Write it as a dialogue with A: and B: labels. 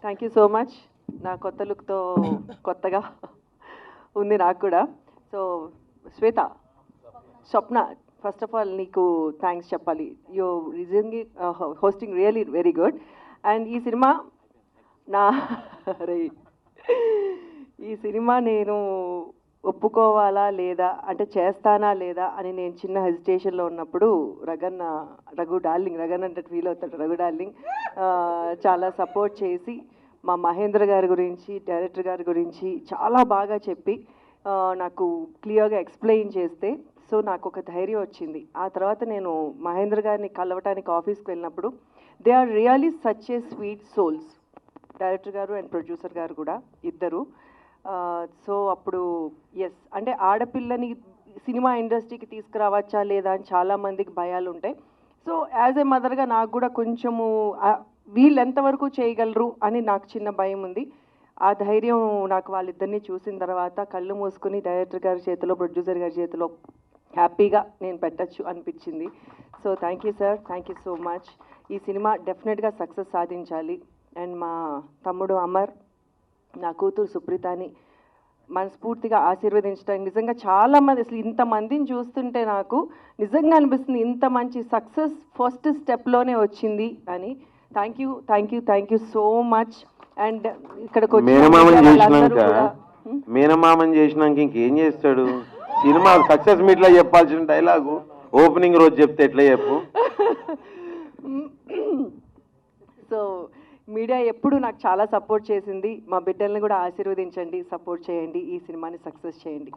A: Thank you so much. నా కొత్త లుక్తో కొత్తగా ఉంది నాకు కూడా. So Shweta, Swapna, first of all నీకు థ్యాంక్స్ చెప్పాలి. You recently hosting really very good. And ఈ సినిమా నా అరే ఈ సినిమా నేను ఒప్పుకోవాలా లేదా అంటే చేస్తానా లేదా అని నేను చిన్న హెజిటేషన్లో ఉన్నప్పుడు రఘు డార్లింగ్ అంటే ఫీల్ అవుతాడు, రఘు డార్లింగ్ చాలా సపోర్ట్ చేసి మా మహేంద్ర గారి గురించి, డైరెక్టర్ గారి గురించి చాలా బాగా చెప్పి నాకు క్లియర్గా ఎక్స్ప్లెయిన్ చేస్తే సో నాకు ఒక ధైర్యం వచ్చింది. ఆ తర్వాత నేను మహేంద్ర గారిని కలవటానికి ఆఫీస్కి వెళ్ళినప్పుడు they are really such a sweet souls, director గారు అండ్ ప్రొడ్యూసర్ గారు కూడా ఇద్దరు. సో అప్పుడు ఎస్ అంటే ఆడపిల్లని సినిమా ఇండస్ట్రీకి తీసుకురావచ్చా లేదా అని చాలామందికి భయాలు ఉంటాయి. సో యాజ్ ఏ మదర్గా నాకు కూడా కొంచెము వీళ్ళు ఎంతవరకు చేయగలరు అని నాకు చిన్న భయం ఉంది. ఆ ధైర్యం నాకు వాళ్ళిద్దరిని చూసిన తర్వాత కళ్ళు మూసుకుని డైరెక్టర్ గారి చేతిలో, ప్రొడ్యూసర్ గారి చేతిలో హ్యాపీగా నేను పెట్టచ్చు అనిపించింది. So thank you sir, thank you so much. ఈ సినిమా డెఫినెట్గా సక్సెస్ సాధించాలి. అండ్ మా తమ్ముడు అమర్, నా కూతురు సుప్రీతని మనస్ఫూర్తిగా ఆశీర్వదించడానికి నిజంగా చాలామంది అసలు ఇంతమందిని చూస్తుంటే నాకు నిజంగా అనిపిస్తుంది ఇంత మంచి సక్సెస్ ఫస్ట్ స్టెప్లోనే వచ్చింది అని. Thank you so much. And ఇక్కడికి
B: మేనమామని చేసినాక ఇంకేం చేస్తాడు? సినిమా సక్సెస్ మీట్లో చెప్పాల్సిన డైలాగు ఓపెనింగ్ రోజు చెప్తే ఎట్లా చెప్పు?
A: సో మీడియా ఎప్పుడు నాకు చాలా సపోర్ట్ చేసింది. మా బిడ్డల్ని కూడా ఆశీర్వదించండి, సపోర్ట్ చేయండి, ఈ సినిమాని సక్సెస్ చేయండి.